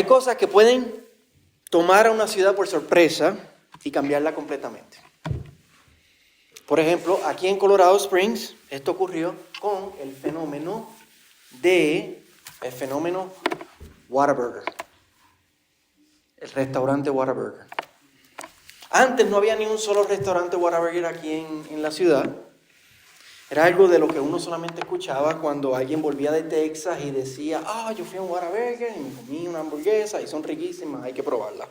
Hay cosas que pueden tomar a una ciudad por sorpresa y cambiarla completamente. Por ejemplo, aquí en Colorado Springs, esto ocurrió con el fenómeno Whataburger. El restaurante Whataburger. Antes no había ni un solo restaurante Whataburger aquí en la ciudad. Era algo de lo que uno solamente escuchaba cuando alguien volvía de Texas y decía, yo fui a un Whataburger y me comí una hamburguesa y son riquísimas, hay que probarla.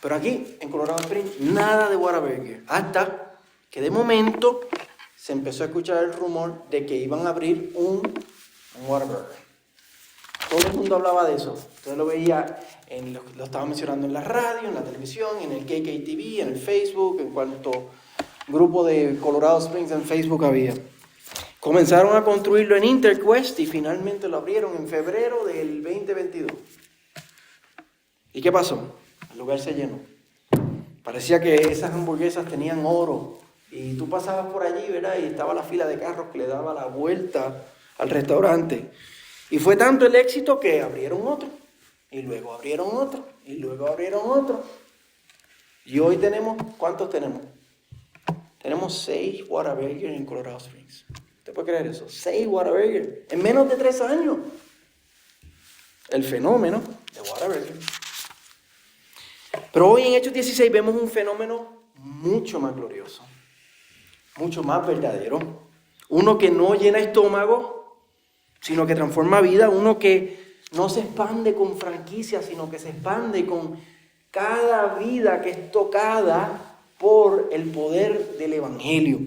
Pero aquí, en Colorado Springs, nada de Whataburger. Hasta que de momento se empezó a escuchar el rumor de que iban a abrir un Whataburger. Todo el mundo hablaba de eso. Usted lo veía, lo estaba mencionando en la radio, en la televisión, en el KKTV, en el Facebook, en cuanto grupo de Colorado Springs en Facebook había. Comenzaron a construirlo en Interquest y finalmente lo abrieron en febrero del 2022. ¿Y qué pasó? El lugar se llenó. Parecía que esas hamburguesas tenían oro. Y tú pasabas por allí, ¿verdad? Y estaba la fila de carros que le daba la vuelta al restaurante. Y fue tanto el éxito que abrieron otro. Y luego abrieron otro. Y luego abrieron otro. Y hoy tenemos, ¿cuántos tenemos? Tenemos 6 Whataburger en Colorado Springs. ¿Usted puede creer eso? 6 Whataburger en menos de 3 años. El fenómeno de Whataburger. Pero hoy en Hechos 16 vemos un fenómeno mucho más glorioso, mucho más verdadero. Uno que no llena estómago, sino que transforma vida. Uno que no se expande con franquicia, sino que se expande con cada vida que es tocada por el poder del Evangelio,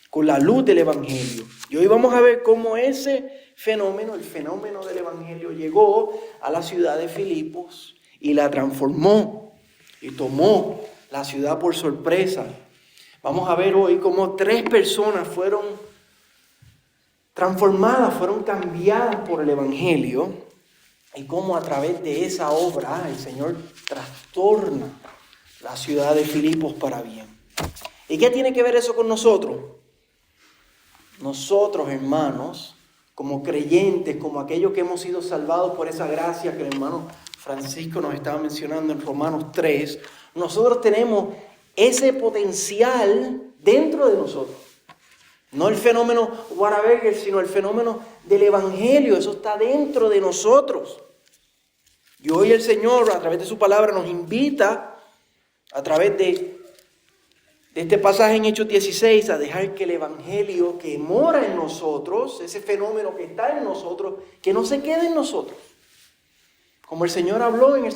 con la luz del Evangelio. Y hoy vamos a ver cómo ese fenómeno, el fenómeno del Evangelio, llegó a la ciudad de Filipos y la transformó y tomó la ciudad por sorpresa. Vamos a ver hoy cómo 3 personas fueron transformadas, fueron cambiadas por el Evangelio y cómo a través de esa obra el Señor trastorna la ciudad de Filipos para bien. ¿Y qué tiene que ver eso con nosotros? Nosotros, hermanos, como creyentes, como aquellos que hemos sido salvados por esa gracia que el hermano Francisco nos estaba mencionando en Romanos 3, nosotros tenemos ese potencial dentro de nosotros. No el fenómeno Whataburger, sino el fenómeno del Evangelio. Eso está dentro de nosotros. Y hoy el Señor, a través de su palabra, nos invita a través de este pasaje en Hechos 16, a dejar que el Evangelio que mora en nosotros, ese fenómeno que está en nosotros, que no se quede en nosotros. Como el Señor habló en el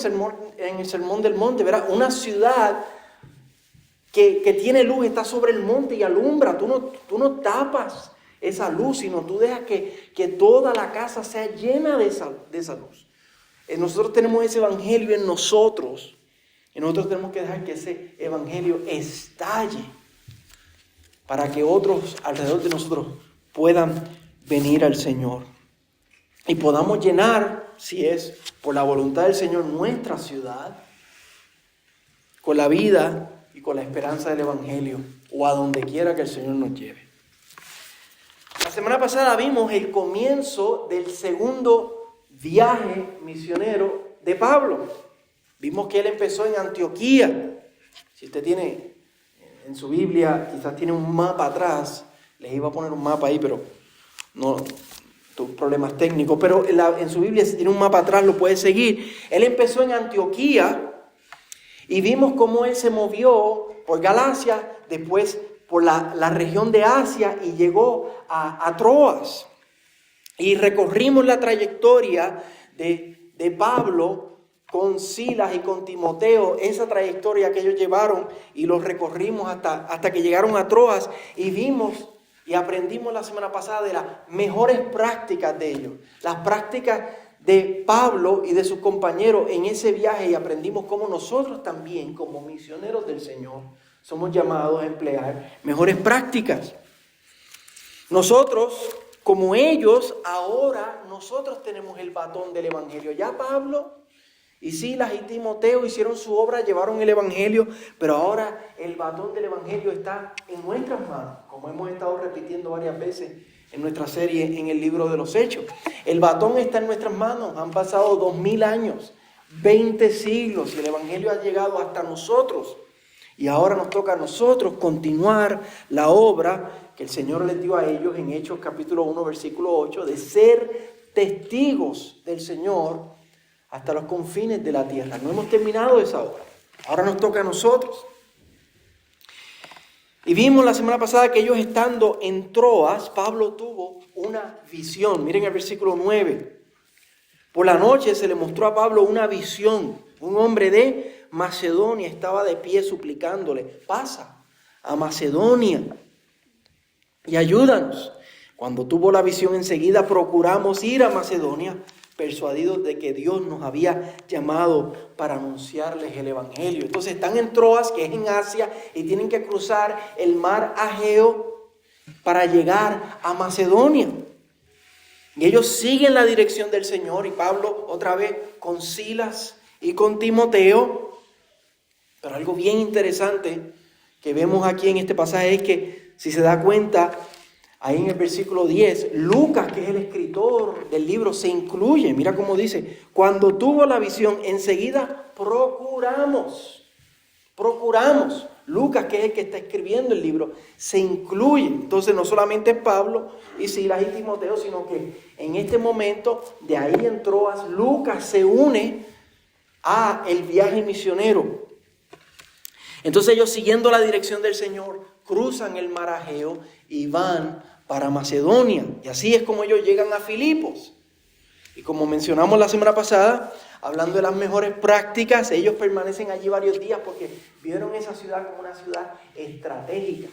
Sermón del Monte, ¿verdad? Una ciudad que tiene luz, está sobre el monte y alumbra. Tú no tapas esa luz, sino tú dejas que toda la casa sea llena de esa luz. Nosotros tenemos ese Evangelio en nosotros. Y nosotros tenemos que dejar que ese Evangelio estalle para que otros alrededor de nosotros puedan venir al Señor. Y podamos llenar, si es por la voluntad del Señor, nuestra ciudad con la vida y con la esperanza del Evangelio, o a donde quiera que el Señor nos lleve. La semana pasada vimos el comienzo del segundo viaje misionero de Pablo. Vimos que él empezó en Antioquía. Si usted tiene en su Biblia, quizás tiene un mapa atrás. Les iba a poner un mapa ahí, pero no, problemas técnicos. Pero en su Biblia, si tiene un mapa atrás, lo puede seguir. Él empezó en Antioquía y vimos cómo él se movió por Galacia, después por la región de Asia y llegó a Troas. Y recorrimos la trayectoria de Pablo con Silas y con Timoteo, esa trayectoria que ellos llevaron y los recorrimos hasta que llegaron a Troas y vimos y aprendimos la semana pasada de las mejores prácticas de ellos, las prácticas de Pablo y de sus compañeros en ese viaje y aprendimos cómo nosotros también como misioneros del Señor somos llamados a emplear mejores prácticas. Nosotros, como ellos, ahora nosotros tenemos el batón del Evangelio. Ya Pablo y Silas y Timoteo hicieron su obra, llevaron el Evangelio, pero ahora el batón del Evangelio está en nuestras manos, como hemos estado repitiendo varias veces en nuestra serie en el libro de los Hechos. El batón está en nuestras manos, han pasado 2000 años, 20 siglos y el Evangelio ha llegado hasta nosotros. Y ahora nos toca a nosotros continuar la obra que el Señor les dio a ellos en Hechos capítulo 1, versículo 8, de ser testigos del Señor hasta los confines de la tierra. No hemos terminado esa obra. Ahora nos toca a nosotros. Y vimos la semana pasada que ellos estando en Troas, Pablo tuvo una visión. Miren el versículo 9. Por la noche se le mostró a Pablo una visión. Un hombre de Macedonia estaba de pie suplicándole: pasa a Macedonia y ayúdanos. Cuando tuvo la visión, enseguida procuramos ir a Macedonia, persuadidos de que Dios nos había llamado para anunciarles el Evangelio. Entonces están en Troas, que es en Asia, y tienen que cruzar el mar Ageo para llegar a Macedonia. Y ellos siguen la dirección del Señor, y Pablo otra vez con Silas y con Timoteo. Pero algo bien interesante que vemos aquí en este pasaje es que, si se da cuenta, ahí en el versículo 10, Lucas, que es el escritor del libro, se incluye. Mira cómo dice: cuando tuvo la visión, enseguida procuramos. Lucas, que es el que está escribiendo el libro, se incluye. Entonces no solamente Pablo y Silas y Timoteo, sino que en este momento, de ahí en Troas, Lucas se une a el viaje misionero. Entonces ellos, siguiendo la dirección del Señor, cruzan el mar Ageo y van para Macedonia. Y así es como ellos llegan a Filipos. Y como mencionamos la semana pasada, hablando de las mejores prácticas, ellos permanecen allí varios días porque vieron esa ciudad como una ciudad estratégica.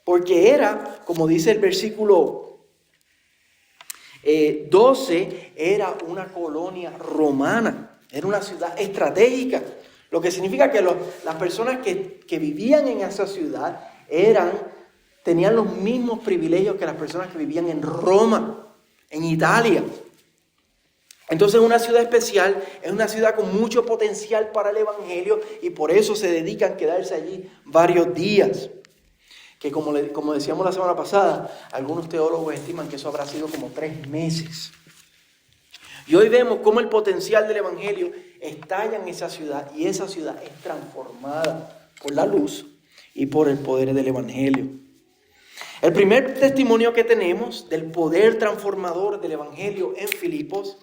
Porque era, como dice el versículo 12, era una colonia romana. Era una ciudad estratégica. Lo que significa que las personas que vivían en esa ciudad tenían los mismos privilegios que las personas que vivían en Roma, en Italia. Entonces, una ciudad especial es una ciudad con mucho potencial para el Evangelio, y por eso se dedican a quedarse allí varios días. Que como decíamos la semana pasada, algunos teólogos estiman que eso habrá sido como 3 meses. Y hoy vemos cómo el potencial del Evangelio estalla en esa ciudad, y esa ciudad es transformada por la luz y por el poder del Evangelio. El primer testimonio que tenemos del poder transformador del Evangelio en Filipos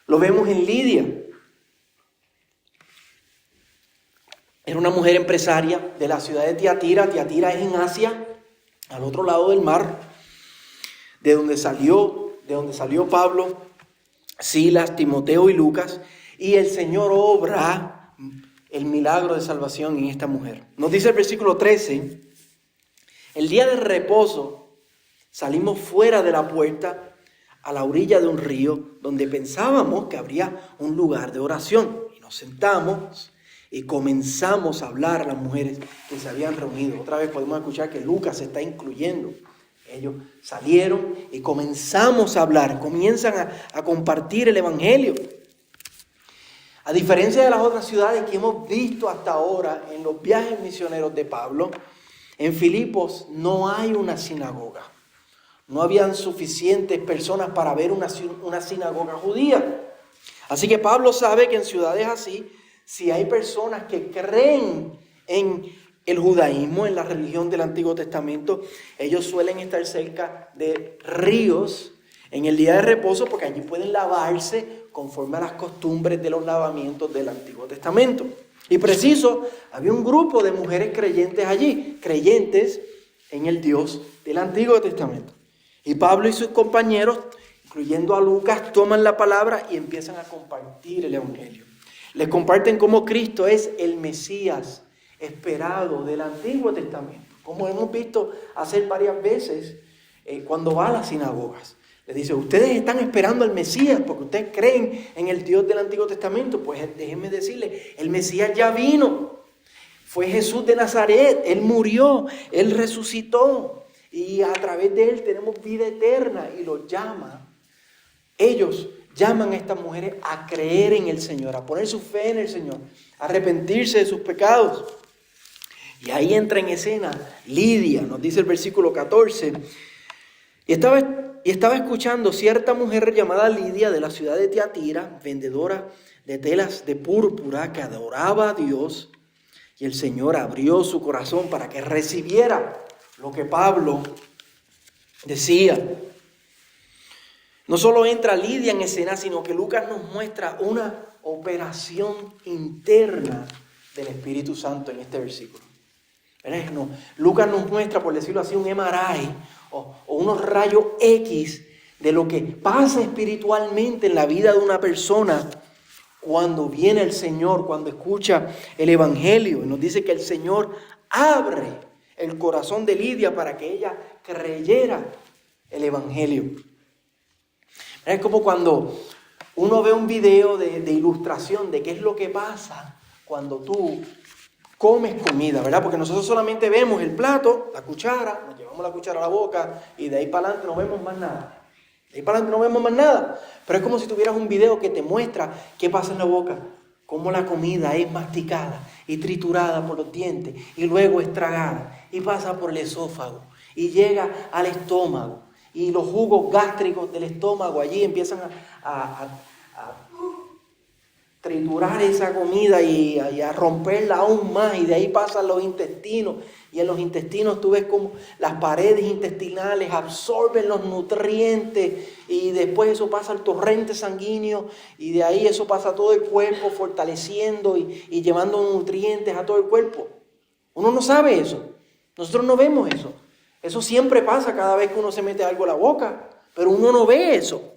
lo vemos en Lidia. Era una mujer empresaria de la ciudad de Tiatira. Tiatira es en Asia, al otro lado del mar, de donde salió Pablo, Silas, Timoteo y Lucas. Y el Señor obra el milagro de salvación en esta mujer. Nos dice el versículo 13: el día de reposo salimos fuera de la puerta a la orilla de un río donde pensábamos que habría un lugar de oración. Y nos sentamos y comenzamos a hablar a las mujeres que se habían reunido. Otra vez podemos escuchar que Lucas se está incluyendo. Ellos salieron y comenzamos a hablar, comienzan a compartir el Evangelio. A diferencia de las otras ciudades que hemos visto hasta ahora en los viajes misioneros de Pablo, en Filipos no hay una sinagoga. No habían suficientes personas para ver una sinagoga judía. Así que Pablo sabe que en ciudades así, si hay personas que creen en el judaísmo, en la religión del Antiguo Testamento, ellos suelen estar cerca de ríos en el día de reposo, porque allí pueden lavarse conforme a las costumbres de los lavamientos del Antiguo Testamento. Y preciso, había un grupo de mujeres creyentes allí, creyentes en el Dios del Antiguo Testamento. Y Pablo y sus compañeros, incluyendo a Lucas, toman la palabra y empiezan a compartir el Evangelio. Les comparten cómo Cristo es el Mesías esperado del Antiguo Testamento, como hemos visto hacer varias veces cuando va a las sinagogas. Les dice: ustedes están esperando al Mesías porque ustedes creen en el Dios del Antiguo Testamento. Pues déjenme decirles, el Mesías ya vino. Fue Jesús de Nazaret. Él murió, Él resucitó. Y a través de Él tenemos vida eterna. Y los ellos llaman a estas mujeres a creer en el Señor, a poner su fe en el Señor, a arrepentirse de sus pecados. Y ahí entra en escena Lidia, nos dice el versículo 14. Y estaba y estaba escuchando cierta mujer llamada Lidia de la ciudad de Tiatira, vendedora de telas de púrpura, que adoraba a Dios, y el Señor abrió su corazón para que recibiera lo que Pablo decía. No solo entra Lidia en escena, sino que Lucas nos muestra una operación interna del Espíritu Santo en este versículo. No, Lucas nos muestra, por decirlo así, un MRI o unos rayos X de lo que pasa espiritualmente en la vida de una persona cuando viene el Señor, cuando escucha el Evangelio. Y nos dice que el Señor abre el corazón de Lidia para que ella creyera el Evangelio. Es como cuando uno ve un video de ilustración de qué es lo que pasa cuando tú comes comida, ¿verdad? Porque nosotros solamente vemos el plato, la cuchara, nos llevamos la cuchara a la boca y de ahí para adelante no vemos más nada. De ahí para adelante no vemos más nada. Pero es como si tuvieras un video que te muestra qué pasa en la boca, cómo la comida es masticada y triturada por los dientes y luego es tragada y pasa por el esófago y llega al estómago y los jugos gástricos del estómago allí empiezan a triturar esa comida y a romperla aún más, y de ahí pasan los intestinos, y en los intestinos tú ves como las paredes intestinales absorben los nutrientes, y después eso pasa al torrente sanguíneo, y de ahí eso pasa a todo el cuerpo, fortaleciendo y llevando nutrientes a todo el cuerpo. Uno no sabe eso, nosotros no vemos eso. Eso siempre pasa cada vez que uno se mete algo a la boca, pero uno no ve eso.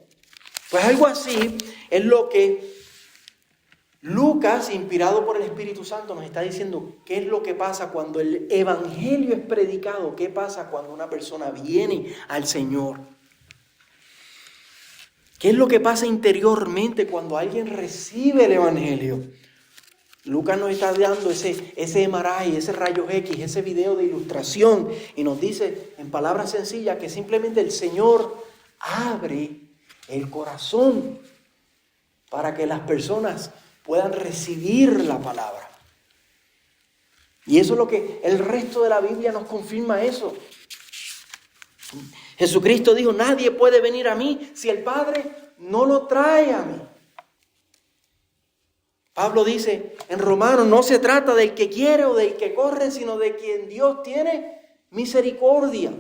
Pues algo así es lo que Lucas, inspirado por el Espíritu Santo, nos está diciendo qué es lo que pasa cuando el Evangelio es predicado, qué pasa cuando una persona viene al Señor. ¿Qué es lo que pasa interiormente cuando alguien recibe el Evangelio? Lucas nos está dando ese MRI, ese rayos X, ese video de ilustración, y nos dice en palabras sencillas que simplemente el Señor abre el corazón para que las personas puedan recibir la palabra. Y eso es lo que el resto de la Biblia nos confirma eso. Jesucristo dijo, nadie puede venir a mí si el Padre no lo trae a mí. Pablo dice en Romanos, no se trata del que quiere o del que corre, sino de quien Dios tiene misericordia.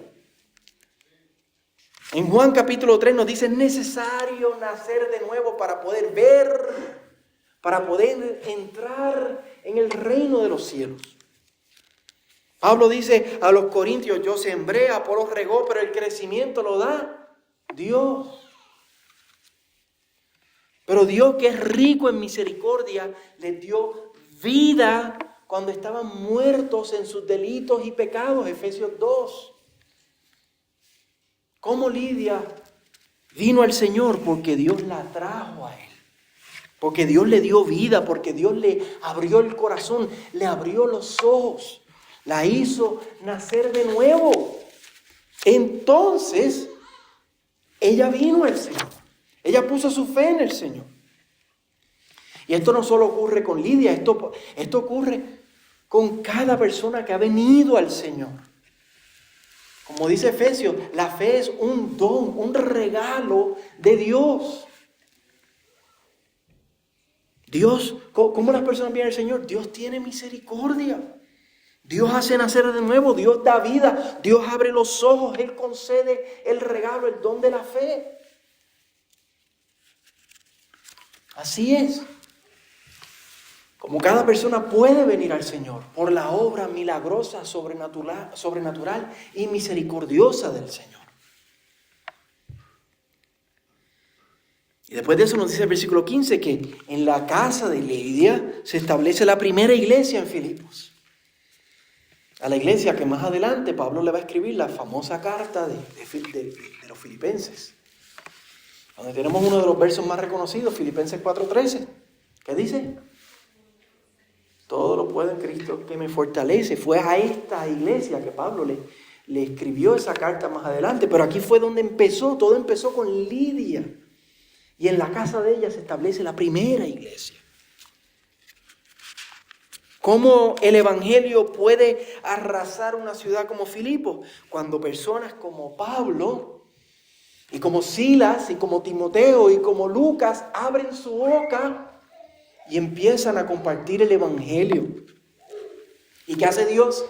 En Juan capítulo 3 nos dice, es necesario nacer de nuevo para poder ver, para poder entrar en el reino de los cielos. Pablo dice a los corintios, yo sembré, Apolos regó, pero el crecimiento lo da Dios. Pero Dios, que es rico en misericordia, les dio vida cuando estaban muertos en sus delitos y pecados. Efesios 2. ¿Cómo Lidia vino al Señor? Porque Dios la trajo a Él. Porque Dios le dio vida, porque Dios le abrió el corazón, le abrió los ojos, la hizo nacer de nuevo. Entonces, ella vino al Señor. Ella puso su fe en el Señor. Y esto no solo ocurre con Lidia, esto ocurre con cada persona que ha venido al Señor. Como dice Efesios, la fe es un don, un regalo de Dios. Dios, ¿cómo las personas vienen al Señor? Dios tiene misericordia. Dios hace nacer de nuevo, Dios da vida, Dios abre los ojos, Él concede el regalo, el don de la fe. Así es. Como cada persona puede venir al Señor por la obra milagrosa, sobrenatural y misericordiosa del Señor. Y después de eso nos dice el versículo 15 que en la casa de Lidia se establece la primera iglesia en Filipos. A la iglesia que más adelante Pablo le va a escribir la famosa carta de los filipenses. Donde tenemos uno de los versos más reconocidos, Filipenses 4:13. ¿Qué dice? Todo lo puedo en Cristo que me fortalece. Fue a esta iglesia que Pablo le escribió esa carta más adelante. Pero aquí fue donde empezó. Todo empezó con Lidia. Y en la casa de ella se establece la primera iglesia. ¿Cómo el Evangelio puede arrasar una ciudad como Filipos? Cuando personas como Pablo Y como Silas y como Timoteo y como Lucas abren su boca y empiezan a compartir el evangelio. ¿Y qué hace Dios?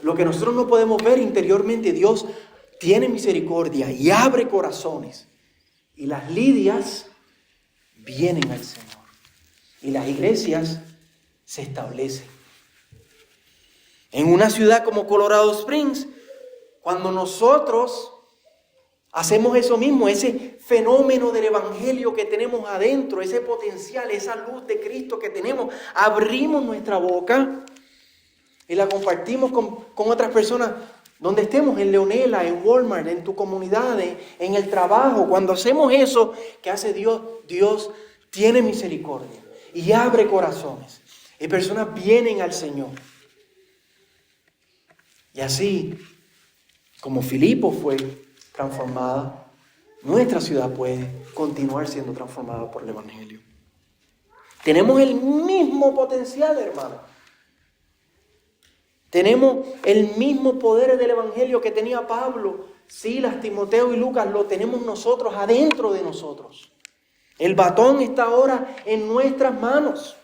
Lo que nosotros no podemos ver interiormente, Dios tiene misericordia y abre corazones. Y las lidias vienen al Señor. Y las iglesias se establecen. En una ciudad como Colorado Springs, cuando nosotros hacemos eso mismo, ese fenómeno del evangelio que tenemos adentro, ese potencial, esa luz de Cristo que tenemos, abrimos nuestra boca y la compartimos con otras personas donde estemos, en Leonela, en Walmart, en tu comunidad, en el trabajo. Cuando hacemos eso, ¿qué hace Dios? Dios tiene misericordia y abre corazones. Y personas vienen al Señor. Y así, como Filipo fue transformada, nuestra ciudad puede continuar siendo transformada por el evangelio. Tenemos el mismo potencial, hermano. Tenemos el mismo poder del evangelio que tenía Pablo, Silas, Timoteo y Lucas. Lo tenemos nosotros, adentro de nosotros. El batón está ahora en nuestras manos.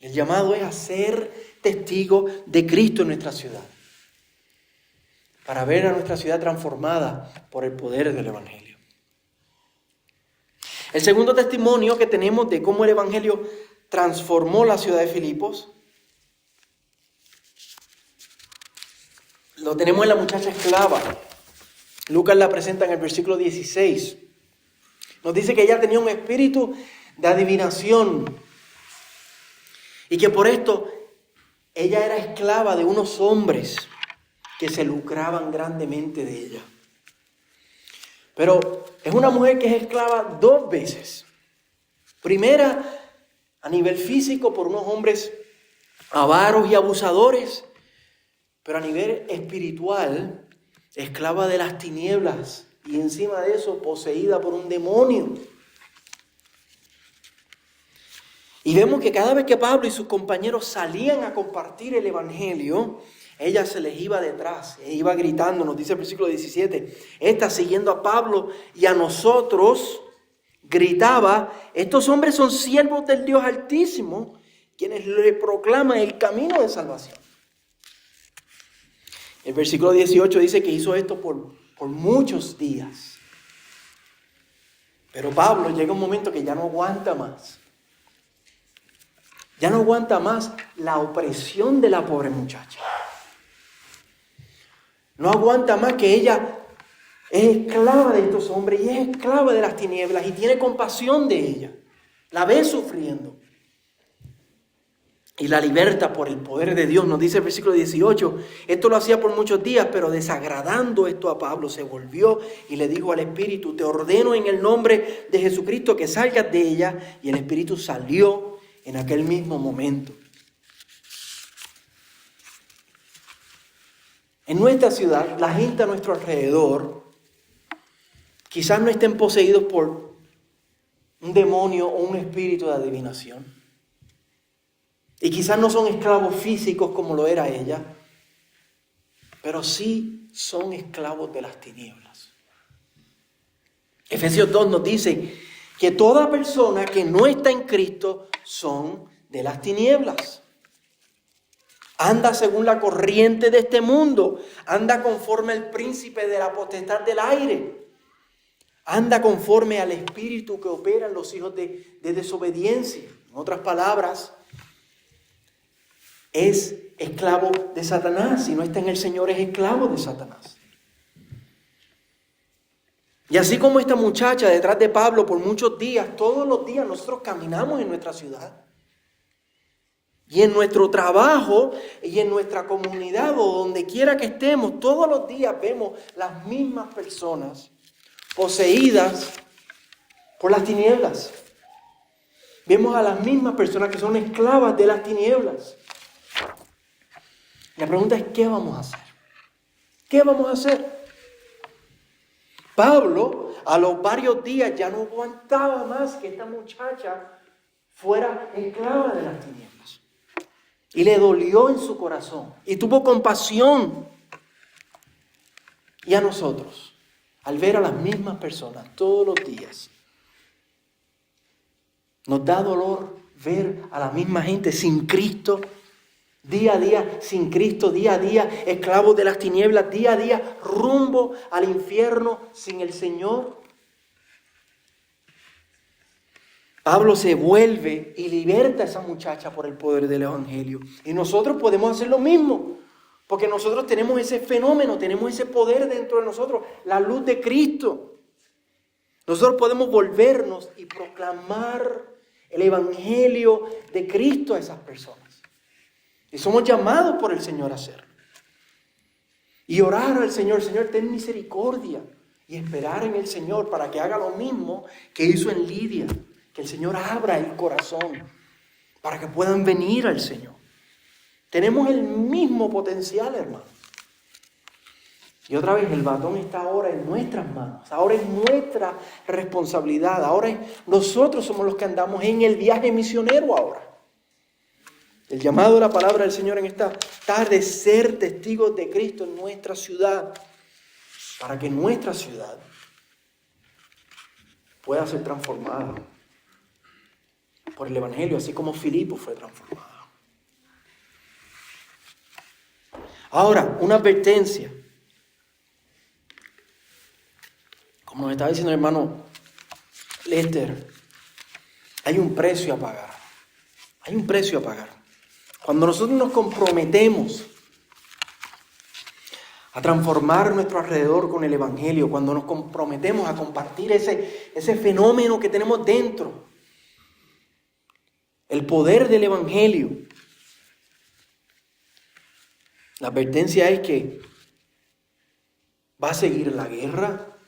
El llamado es a ser testigo de Cristo en nuestra ciudad, para ver a nuestra ciudad transformada por el poder del evangelio. El segundo testimonio que tenemos de cómo el evangelio transformó la ciudad de Filipos lo tenemos en la muchacha esclava. Lucas la presenta en el versículo 16. Nos dice que ella tenía un espíritu de adivinación y que por esto ella era esclava de unos hombres que se lucraban grandemente de ella. Pero es una mujer que es esclava dos veces. Primera, a nivel físico, por unos hombres avaros y abusadores, pero a nivel espiritual, esclava de las tinieblas y encima de eso poseída por un demonio. Y vemos que cada vez que Pablo y sus compañeros salían a compartir el evangelio, ella se les iba detrás, e iba gritando, nos dice el versículo 17, esta siguiendo a Pablo y a nosotros, gritaba, estos hombres son siervos del Dios Altísimo, quienes le proclaman el camino de salvación. El versículo 18 dice que hizo esto por muchos días. Pero Pablo llega un momento que ya no aguanta más. Ya no aguanta más la opresión de la pobre muchacha. No aguanta más que ella es esclava de estos hombres y es esclava de las tinieblas y tiene compasión de ella. La ve sufriendo. Y la liberta por el poder de Dios. Nos dice el versículo 18. Esto lo hacía por muchos días, pero desagradando esto a Pablo, se volvió y le dijo al Espíritu, te ordeno en el nombre de Jesucristo que salgas de ella. Y el Espíritu salió en aquel mismo momento. En nuestra ciudad, la gente a nuestro alrededor quizás no estén poseídos por un demonio o un espíritu de adivinación. Y quizás no son esclavos físicos como lo era ella, pero sí son esclavos de las tinieblas. Efesios 2 nos dice que toda persona que no está en Cristo son de las tinieblas. Anda según la corriente de este mundo, anda conforme al príncipe de la potestad del aire, anda conforme al espíritu que opera en los hijos de desobediencia. En otras palabras, es esclavo de Satanás. Si no está en el Señor, es esclavo de Satanás. Y así como esta muchacha detrás de Pablo por muchos días, todos los días nosotros caminamos en nuestra ciudad. Y en nuestro trabajo y en nuestra comunidad o donde quiera que estemos, todos los días vemos las mismas personas poseídas por las tinieblas. Vemos a las mismas personas que son esclavas de las tinieblas. La pregunta es, ¿qué vamos a hacer? ¿Qué vamos a hacer? Pablo, a los varios días, ya no aguantaba más que esta muchacha fuera esclava de las tinieblas. Y le dolió en su corazón. Y tuvo compasión. Y a nosotros, al ver a las mismas personas todos los días. Nos da dolor ver a la misma gente sin Cristo, día a día, sin Cristo, día a día, esclavos de las tinieblas, día a día, rumbo al infierno sin el Señor. Pablo se vuelve y liberta a esa muchacha por el poder del Evangelio. Y nosotros podemos hacer lo mismo, porque nosotros tenemos ese fenómeno, tenemos ese poder dentro de nosotros, la luz de Cristo. Nosotros podemos volvernos y proclamar el Evangelio de Cristo a esas personas. Y somos llamados por el Señor a hacerlo. Y orar al Señor, Señor, ten misericordia. Y esperar en el Señor para que haga lo mismo que hizo en Lidia. Que el Señor abra el corazón para que puedan venir al Señor. Tenemos el mismo potencial, hermano. Y otra vez, el batón está ahora en nuestras manos. Ahora es nuestra responsabilidad. Ahora nosotros somos los que andamos en el viaje misionero ahora. El llamado de la palabra del Señor en esta tarde es ser testigos de Cristo en nuestra ciudad. Para que nuestra ciudad pueda ser transformada por el Evangelio, así como Filipo fue transformado. Ahora, una advertencia. Como nos estaba diciendo el hermano Lester, hay un precio a pagar. Hay un precio a pagar. Cuando nosotros nos comprometemos a transformar nuestro alrededor con el Evangelio, cuando nos comprometemos a compartir ese fenómeno que tenemos dentro, el poder del Evangelio, la advertencia es que va a seguir la guerra,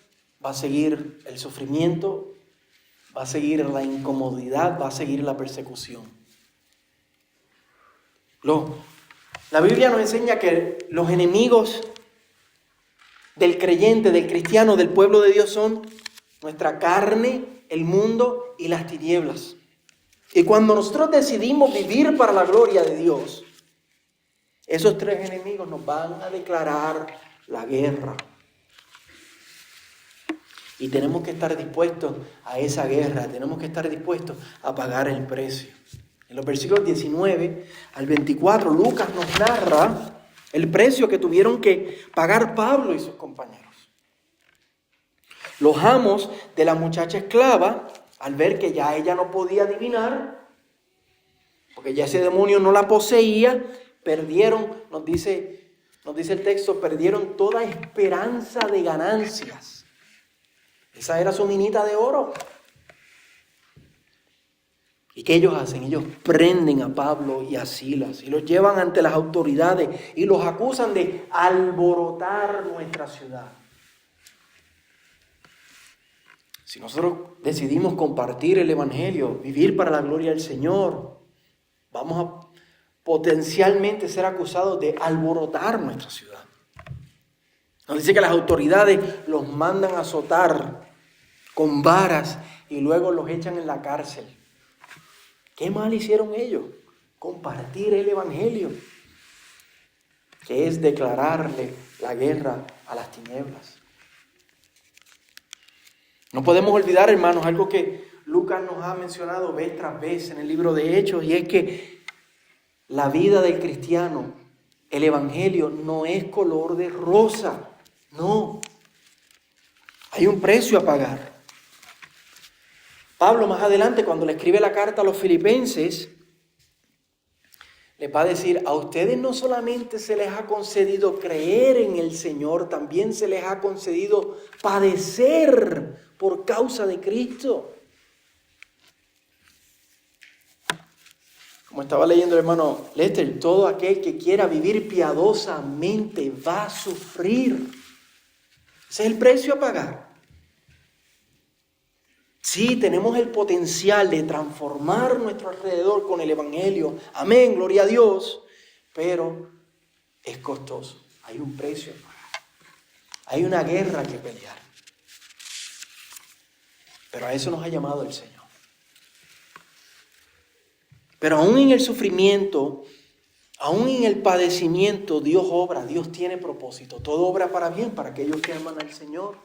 va a seguir el sufrimiento, va a seguir la incomodidad, va a seguir la persecución. La Biblia nos enseña que los enemigos del creyente, del cristiano, del pueblo de Dios son nuestra carne, el mundo y las tinieblas. Y cuando nosotros decidimos vivir para la gloria de Dios, esos tres enemigos nos van a declarar la guerra. Y tenemos que estar dispuestos a esa guerra, tenemos que estar dispuestos a pagar el precio. En los versículos 19 al 24, Lucas nos narra el precio que tuvieron que pagar Pablo y sus compañeros. Los amos de la muchacha esclava, al ver que ya ella no podía adivinar, porque ya ese demonio no la poseía, perdieron, nos dice el texto, perdieron toda esperanza de ganancias. Esa era su minita de oro. ¿Y qué ellos hacen? Ellos prenden a Pablo y a Silas y los llevan ante las autoridades y los acusan de alborotar nuestra ciudad. Si nosotros decidimos compartir el Evangelio, vivir para la gloria del Señor, vamos a potencialmente ser acusados de alborotar nuestra ciudad. Nos dice que las autoridades los mandan a azotar con varas y luego los echan en la cárcel. ¿Qué mal hicieron ellos? Compartir el Evangelio, que es declararle la guerra a las tinieblas. No podemos olvidar, hermanos, algo que Lucas nos ha mencionado vez tras vez en el libro de Hechos, y es que la vida del cristiano, el Evangelio, no es color de rosa. No. Hay un precio a pagar. Pablo más adelante, cuando le escribe la carta a los filipenses, les va a decir, a ustedes no solamente se les ha concedido creer en el Señor, también se les ha concedido padecer por causa de Cristo. Como estaba leyendo el hermano Lester, todo aquel que quiera vivir piadosamente va a sufrir. Ese es el precio a pagar. Sí, tenemos el potencial de transformar nuestro alrededor con el Evangelio. Amén, gloria a Dios. Pero es costoso. Hay un precio a pagar. Hay una guerra que pelear. Pero a eso nos ha llamado el Señor. Pero aún en el sufrimiento, aún en el padecimiento, Dios obra, Dios tiene propósito. Todo obra para bien para aquellos que aman al Señor.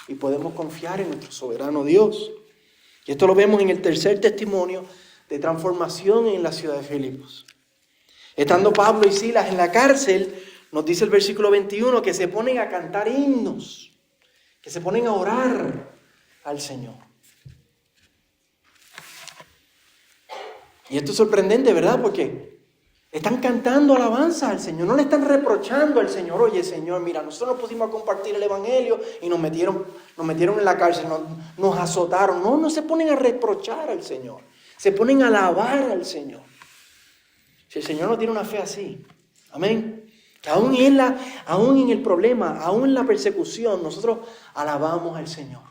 y podemos confiar en nuestro soberano Dios. Y esto lo vemos en el tercer testimonio de transformación en la ciudad de Filipos. Estando Pablo y Silas en la cárcel, nos dice el versículo 21 que se ponen a cantar himnos, que se ponen a orar al Señor. Y esto es sorprendente, ¿verdad? Porque están cantando alabanza al Señor, no le están reprochando al Señor. Oye, Señor, mira, nosotros nos pusimos a compartir el Evangelio y nos metieron en la cárcel, nos azotaron. No se ponen a reprochar al Señor, se ponen a alabar al Señor. Si el Señor no tiene una fe así, amén, que aún en el problema, aún en la persecución, nosotros alabamos al Señor,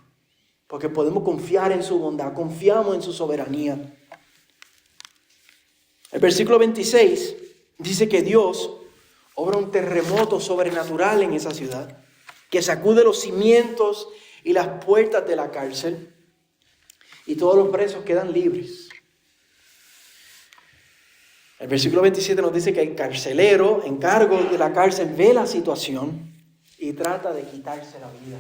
porque podemos confiar en su bondad, confiamos en su soberanía. El versículo 26 dice que Dios obra un terremoto sobrenatural en esa ciudad, que sacude los cimientos y las puertas de la cárcel, y todos los presos quedan libres. El versículo 27 nos dice que el carcelero, en cargo de la cárcel, ve la situación y trata de quitarse la vida.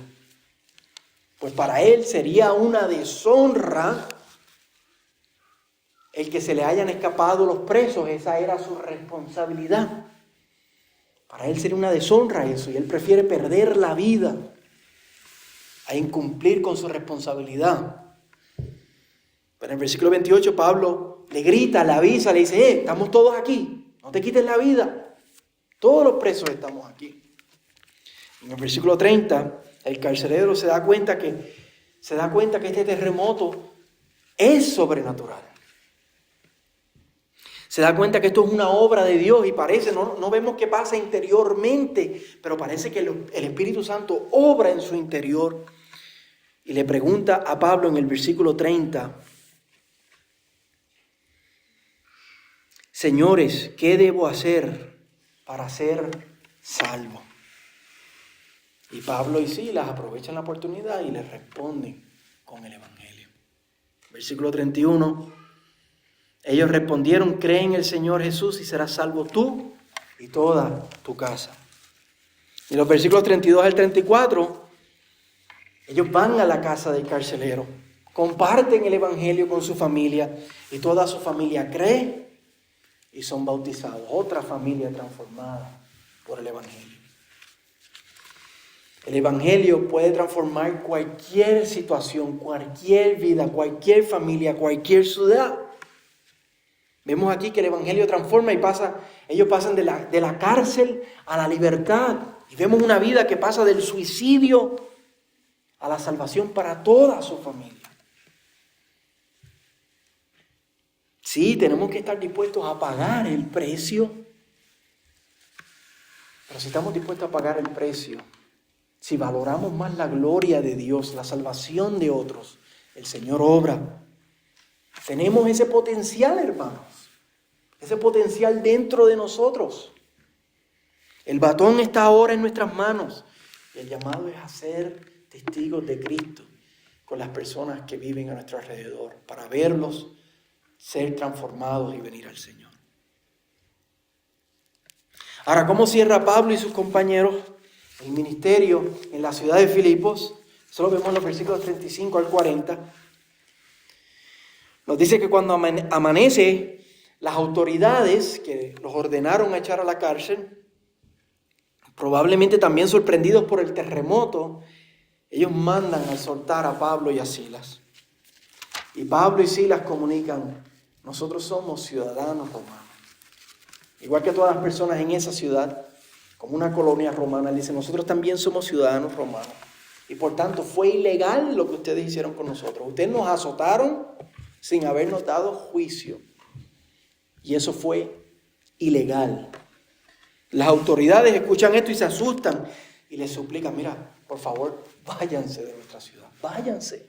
Pues para él sería una deshonra el que se le hayan escapado los presos. Esa era su responsabilidad. Para él sería una deshonra eso, y él prefiere perder la vida a incumplir con su responsabilidad. Pero en el versículo 28 Pablo le grita, le avisa, le dice, estamos todos aquí, no te quites la vida. Todos los presos estamos aquí. En el versículo 30, el carcelero se da cuenta que este terremoto es sobrenatural. Se da cuenta que esto es una obra de Dios y parece, no vemos qué pasa interiormente, pero parece que el Espíritu Santo obra en su interior. Y le pregunta a Pablo en el versículo 30, señores, ¿qué debo hacer para ser salvo? Y Pablo y Silas aprovechan la oportunidad y le responden con el Evangelio. Versículo 31. Ellos respondieron, cree en el Señor Jesús y serás salvo tú y toda tu casa. Y los versículos 32 al 34, ellos van a la casa del carcelero, comparten el Evangelio con su familia y toda su familia cree y son bautizados. Otra familia transformada por el Evangelio. El Evangelio puede transformar cualquier situación, cualquier vida, cualquier familia, cualquier ciudad. Vemos aquí que el Evangelio transforma y ellos pasan de la cárcel a la libertad. Y vemos una vida que pasa del suicidio a la salvación para toda su familia. Sí, tenemos que estar dispuestos a pagar el precio. Pero si estamos dispuestos a pagar el precio, si valoramos más la gloria de Dios, la salvación de otros, el Señor obra. Tenemos ese potencial, hermanos. Ese potencial dentro de nosotros. El batón está ahora en nuestras manos. Y el llamado es a ser testigos de Cristo con las personas que viven a nuestro alrededor, para verlos ser transformados y venir al Señor. Ahora, ¿cómo cierra Pablo y sus compañeros el ministerio en la ciudad de Filipos? Eso lo vemos en los versículos 35 al 40. Nos dice que cuando amanece, las autoridades que los ordenaron a echar a la cárcel, probablemente también sorprendidos por el terremoto, ellos mandan a soltar a Pablo y a Silas. Y Pablo y Silas comunican, nosotros somos ciudadanos romanos. Igual que todas las personas en esa ciudad, como una colonia romana, dice, nosotros también somos ciudadanos romanos. Y por tanto fue ilegal lo que ustedes hicieron con nosotros. Ustedes nos azotaron sin habernos dado juicio. Y eso fue ilegal. Las autoridades escuchan esto y se asustan y les suplican, mira, por favor, váyanse de nuestra ciudad, váyanse.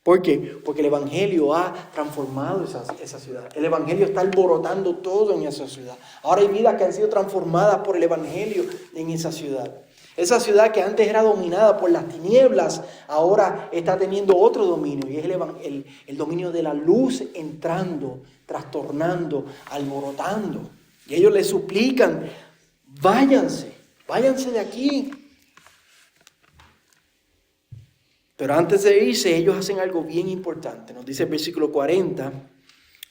¿Por qué? Porque el Evangelio ha transformado esa ciudad. El Evangelio está alborotando todo en esa ciudad. Ahora hay vidas que han sido transformadas por el Evangelio en esa ciudad. Esa ciudad que antes era dominada por las tinieblas, ahora está teniendo otro dominio. Y es el dominio de la luz entrando, trastornando, alborotando. Y ellos le suplican, váyanse de aquí. Pero antes de irse, ellos hacen algo bien importante. Nos dice el versículo 40,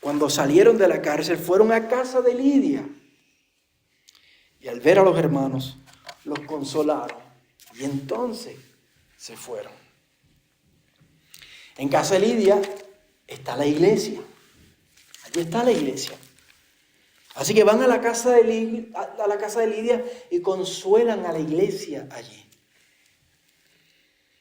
cuando salieron de la cárcel, fueron a casa de Lidia. Y al ver a los hermanos, los consolaron. Y entonces se fueron. En casa de Lidia está la iglesia. Allí está la iglesia. Así que van a la casa de Lidia y consuelan a la iglesia allí.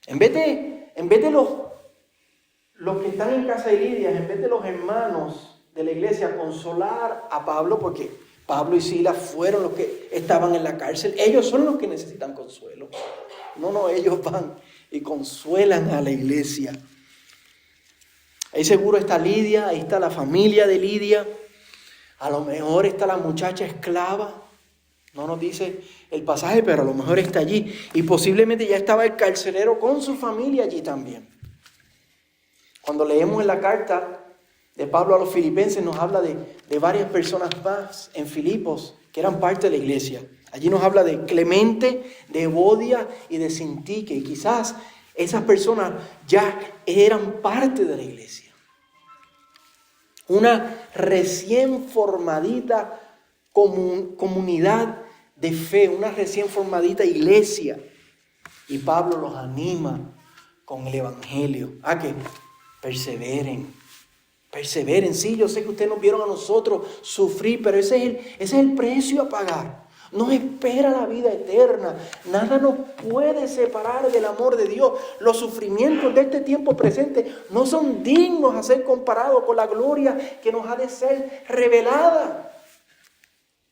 En vez de los que están en casa de Lidia, en vez de los hermanos de la iglesia consolar a Pablo, porque Pablo y Silas fueron los que estaban en la cárcel, ellos son los que necesitan consuelo. No, ellos van y consuelan a la iglesia. Ahí seguro está Lidia, ahí está la familia de Lidia, a lo mejor está la muchacha esclava. No nos dice el pasaje, pero a lo mejor está allí. Y posiblemente ya estaba el carcelero con su familia allí también. Cuando leemos en la carta de Pablo a los filipenses, nos habla de varias personas más en Filipos que eran parte de la iglesia. Allí nos habla de Clemente, de Evodia y de Sintique. Y quizás esas personas ya eran parte de la iglesia. Una recién formadita comunidad de fe, una recién formadita iglesia. Y Pablo los anima con el evangelio a que perseveren. Sí, yo sé que ustedes nos vieron a nosotros sufrir, pero ese es el precio a pagar. Nos espera la vida eterna. Nada nos puede separar del amor de Dios. Los sufrimientos de este tiempo presente no son dignos a ser comparados con la gloria que nos ha de ser revelada.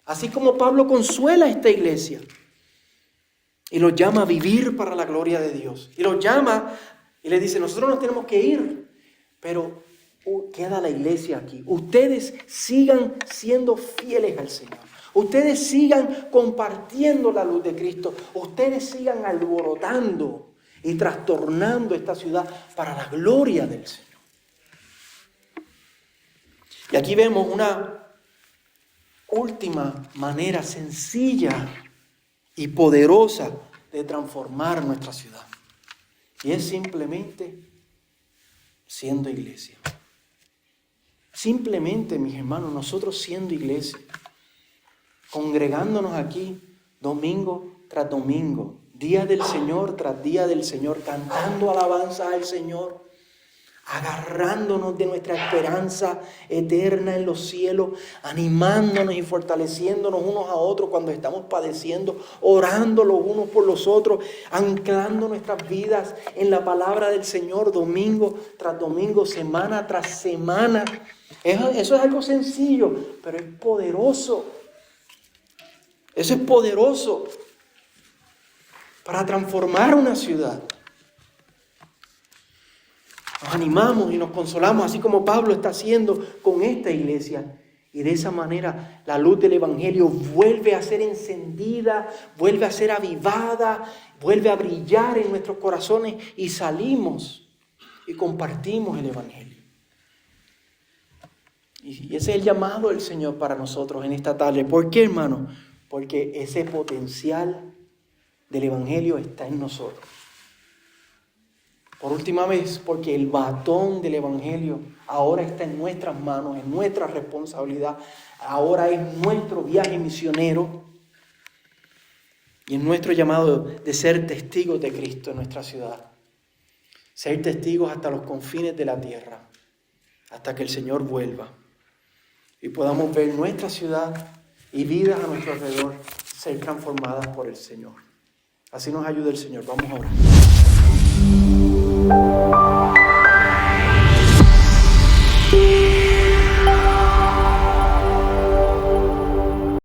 Así como Pablo consuela a esta iglesia y los llama a vivir para la gloria de Dios. Y los llama y les dice, nosotros nos tenemos que ir, pero queda la iglesia aquí. Ustedes sigan siendo fieles al Señor. Ustedes sigan compartiendo la luz de Cristo. Ustedes sigan alborotando y trastornando esta ciudad para la gloria del Señor. Y aquí vemos una última manera sencilla y poderosa de transformar nuestra ciudad. Y es simplemente siendo iglesia. Simplemente, mis hermanos, nosotros siendo iglesia, congregándonos aquí domingo tras domingo, día del Señor tras día del Señor, cantando alabanza al Señor, agarrándonos de nuestra esperanza eterna en los cielos, animándonos y fortaleciéndonos unos a otros cuando estamos padeciendo, orando los unos por los otros, anclando nuestras vidas en la palabra del Señor domingo tras domingo, semana tras semana. Eso es algo sencillo, pero es poderoso. Eso es poderoso para transformar una ciudad. Nos animamos y nos consolamos, así como Pablo está haciendo con esta iglesia. Y de esa manera la luz del evangelio vuelve a ser encendida, vuelve a ser avivada, vuelve a brillar en nuestros corazones y salimos y compartimos el evangelio. Y ese es el llamado del Señor para nosotros en esta tarde. ¿Por qué, hermano? Porque ese potencial del evangelio está en nosotros. Por última vez, porque el batón del evangelio ahora está en nuestras manos, en nuestra responsabilidad. Ahora es nuestro viaje misionero y es nuestro llamado de ser testigos de Cristo en nuestra ciudad. Ser testigos hasta los confines de la tierra, hasta que el Señor vuelva y podamos ver nuestra ciudad y vidas a nuestro alrededor ser transformadas por el Señor. Así nos ayuda el Señor. Vamos a orar.